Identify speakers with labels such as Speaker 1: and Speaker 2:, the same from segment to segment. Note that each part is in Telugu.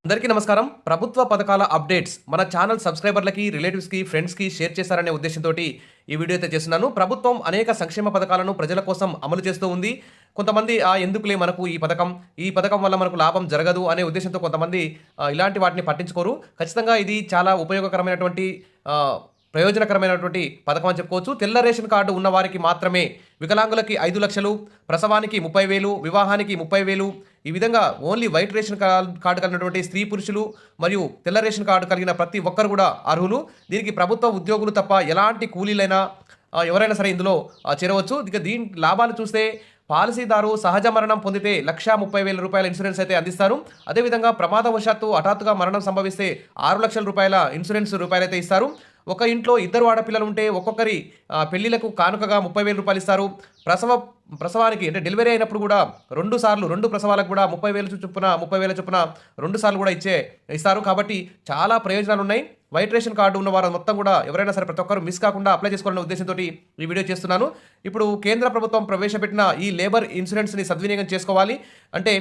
Speaker 1: అందరికీ నమస్కారం. ప్రభుత్వ పథకాల అప్డేట్స్ మన ఛానల్ సబ్స్క్రైబర్లకి, రిలేటివ్స్‌కి, ఫ్రెండ్స్‌కి షేర్ చేశారనే ఉద్దేశంతోటి ఈ వీడియో అయితే చేస్తున్నాను. ప్రభుత్వం అనేక సంక్షేమ పథకాలను ప్రజల కోసం అమలు చేస్తూ ఉంది. కొంతమంది ఎందుకులే మనకు ఈ పథకం వల్ల మనకు లాభం జరగదు అనే ఉద్దేశంతో కొంతమంది ఇలాంటి వాటిని పట్టించుకోరు. ఖచ్చితంగా ఇది చాలా ఉపయోగకరమైనటువంటి ప్రయోజనకరమైనటువంటి పథకం అని చెప్పుకోవచ్చు. తెల్ల రేషన్ కార్డు ఉన్న వారికి మాత్రమే వికలాంగులకి 5 లక్షలు, ప్రసవానికి 30,000, వివాహానికి 30,000 ఈ విధంగా ఓన్లీ వైట్ రేషన్ కార్డు కలిగినటువంటి స్త్రీ పురుషులు మరియు తెల్ల రేషన్ కార్డు కలిగిన ప్రతి ఒక్కరు కూడా అర్హులు. దీనికి ప్రభుత్వ ఉద్యోగులు తప్ప ఎలాంటి కూలీలైనా ఎవరైనా సరే ఇందులో చేరవచ్చు. ఇక దీని లాభాలు చూస్తే పాలసీదారు సహజ మరణం పొందితే ₹1,30,000 ఇన్సూరెన్స్ అయితే అందిస్తారు. అదేవిధంగా ప్రమాదవశాత్తు హఠాత్తుగా మరణం సంభవిస్తే ₹6,00,000 ఇన్సూరెన్స్ రూపాయలైతే ఇస్తారు. ఒక ఇంట్లో ఇద్దరు ఆడపిల్లలు ఉంటే ఒక్కొక్కరి పెళ్లిలకు కానుకగా ₹30,000 ఇస్తారు. ప్రసవానికి అంటే డెలివరీ అయినప్పుడు కూడా రెండు ప్రసవాలకు కూడా 30,000 చొప్పున 2 సార్లు కూడా ఇస్తారు. కాబట్టి చాలా ప్రయోజనాలు ఉన్నాయి. వైట్ రేషన్ కార్డు ఉన్న వారు మొత్తం కూడా ఎవరైనా సరే ప్రతి ఒక్కరు మిస్ కాకుండా అప్లై చేసుకోవాలనే ఉద్దేశంతో ఈ వీడియో చేస్తున్నాను. ఇప్పుడు కేంద్ర ప్రభుత్వం ప్రవేశపెట్టిన ఈ లేబర్ ఇన్సూరెన్స్ని సద్వినియోగం చేసుకోవాలి. అంటే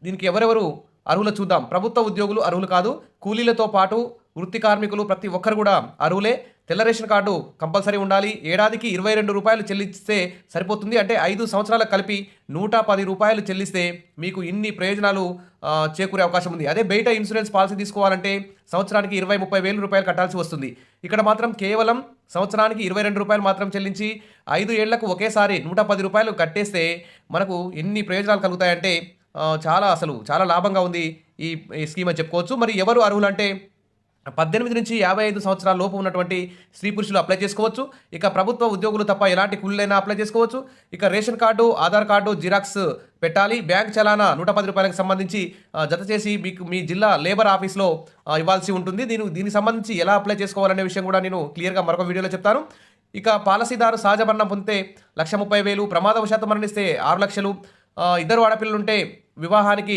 Speaker 1: దీనికి ఎవరెవరు అర్హులు చూద్దాం. ప్రభుత్వ ఉద్యోగులు అర్హులు కాదు. కూలీలతో పాటు వృత్తి కార్మికులు ప్రతి ఒక్కరు కూడా అర్హులే. తెల్ల రేషన్ కార్డు కంపల్సరీ ఉండాలి. ఏడాదికి ₹22 చెల్లిస్తే సరిపోతుంది. అంటే 5 సంవత్సరాలకు కలిపి ₹110 చెల్లిస్తే మీకు ఇన్ని ప్రయోజనాలు చేకూరే అవకాశం ఉంది. అదే బయట ఇన్సూరెన్స్ పాలసీ తీసుకోవాలంటే సంవత్సరానికి 20-30 వేలు కట్టాల్సి వస్తుంది. ఇక్కడ మాత్రం కేవలం సంవత్సరానికి ₹22 మాత్రం చెల్లించి 5 ఏళ్లకు ఒకేసారి ₹110 కట్టేస్తే మనకు ఎన్ని ప్రయోజనాలు కలుగుతాయంటే చాలా లాభంగా ఉంది ఈ స్కీమ్ అని చెప్పుకోవచ్చు. మరి ఎవరు అర్హులు అంటే 18 నుంచి 55 సంవత్సరాల లోపు ఉన్నటువంటి స్త్రీ పురుషులు అప్లై చేసుకోవచ్చు. ఇక ప్రభుత్వ ఉద్యోగులు తప్ప ఎలాంటి కూలీలైనా అప్లై చేసుకోవచ్చు. ఇక ration card, Aadhaar card xerox పెట్టాలి. బ్యాంక్ చలానా ₹110 సంబంధించి జత చేసి మీకు మీ జిల్లా లేబర్ ఆఫీస్లో ఇవ్వాల్సి ఉంటుంది. దీనికి సంబంధించి ఎలా అప్లై చేసుకోవాలనే విషయం కూడా నేను క్లియర్గా మరొక వీడియోలో చెప్తాను. ఇక పాలసీదారు సహజ మరణం పొందితే ₹1,30,000, ప్రమాదవశాత్తు మరణిస్తే ₹6,00,000, ఇద్దరు ఆడపిల్లలు ఉంటే వివాహానికి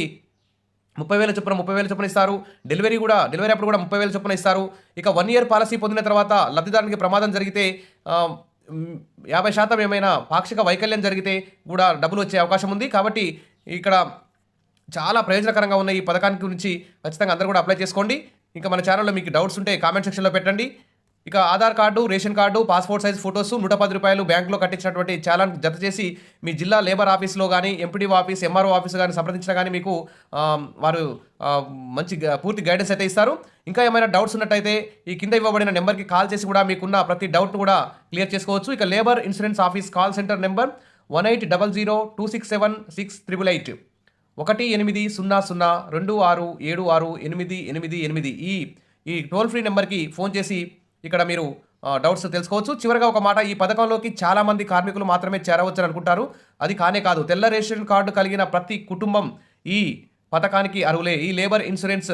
Speaker 1: 30,000 చొప్పున ఇస్తారు. డెలివరీ అప్పుడు కూడా 30,000 చొప్పున ఇస్తారు. ఇక 1 ఇయర్ పాలసీ పొందిన తర్వాత లబ్ధిదారునికి ప్రమాదం జరిగితే 50% ఏమైనా పాక్షిక వైకల్యం జరిగితే కూడా డబ్బులు వచ్చే అవకాశం ఉంది. కాబట్టి ఇక్కడ చాలా ప్రయోజనకరంగా ఉన్న ఈ పథకానికి గురించి ఖచ్చితంగా అందరూ కూడా అప్లై చేసుకోండి. ఇంకా మన ఛానల్లో మీకు డౌట్స్ ఉంటే కామెంట్ సెక్షన్లో పెట్టండి. ఇక Aadhaar card, ration card, passport size photos, ₹110 బ్యాంకులో కట్టించినటువంటి చాలాన్ జత చేసి మీ జిల్లా లేబర్ ఆఫీస్లో కానీ, ఎంపీడీఓ ఆఫీస్, ఎంఆర్ఓ ఆఫీస్ కానీ సంప్రదించినా కానీ మీకు వారు మంచి పూర్తి గైడెన్స్ అయితే ఇస్తారు. ఇంకా ఏమైనా డౌట్స్ ఉన్నట్టయితే ఈ కింద ఇవ్వబడిన నెంబర్కి కాల్ చేసి కూడా మీకున్న ప్రతి డౌట్ను కూడా క్లియర్ చేసుకోవచ్చు. ఇక labour insurance office call centre number 1800267688 1800267688 ఈ టోల్ ఫ్రీ నెంబర్కి ఫోన్ చేసి ఇక్కడ మీరు డౌట్స్ తెలుసుకోవచ్చు. చివరిగా ఒక మాట, ఈ పథకంలోకి చాలామంది కార్మికులు మాత్రమే చేరవచ్చని అనుకుంటారు. అది కానే కాదు. తెల్ల రేషన్ కార్డు కలిగిన ప్రతి కుటుంబం ఈ పథకానికి అర్హులే. ఈ లేబర్ ఇన్సూరెన్స్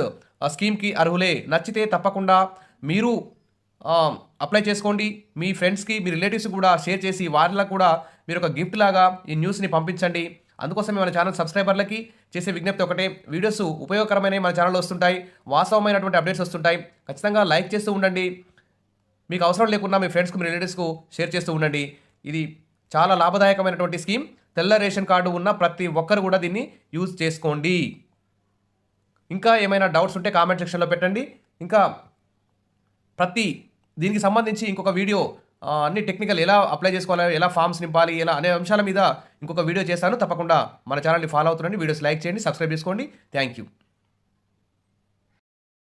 Speaker 1: స్కీమ్కి అర్హులే. నచ్చితే తప్పకుండా మీరు అప్లై చేసుకోండి. మీ ఫ్రెండ్స్కి, మీ రిలేటివ్స్కి కూడా షేర్ చేసి వారిలో కూడా మీరు ఒక గిఫ్ట్ లాగా ఈ న్యూస్ని పంపించండి. అందుకోసమే మన ఛానల్ సబ్స్క్రైబర్లకి చేసే విజ్ఞప్తి ఒకటే, వీడియోస్ ఉపయోగకరమైనవి మన ఛానల్లో వస్తుంటాయి, వాస్తవమైనటువంటి అప్డేట్స్ వస్తుంటాయి. ఖచ్చితంగా లైక్ చేస్తూ ఉండండి. మీకు అవసరం లేకున్నా మీ ఫ్రెండ్స్కి, మీ రిలేటివ్స్కు షేర్ చేస్తూ ఉండండి. ఇది చాలా లాభదాయకమైనటువంటి స్కీమ్. తెల్ల రేషన్ కార్డు ఉన్న ప్రతి ఒక్కరు కూడా దీన్ని యూజ్ చేసుకోండి. ఇంకా ఏమైనా డౌట్స్ ఉంటే కామెంట్ సెక్షన్లో పెట్టండి. ఇంకా దీనికి సంబంధించి ఇంకొక వీడియో అన్ని టెక్నికల్ ఎలా అప్లై చేసుకోవాలి, ఎలా ఫామ్స్ నింపాలి, ఎలా అనే అంశాల మీద ఇంకొక వీడియో చేస్తాను. తప్పకుండా మన ఛానల్ని ఫాలో అవుతుండండి. వీడియోస్ లైక్ చేయండి, సబ్స్క్రైబ్ చేసుకోండి. Thank you.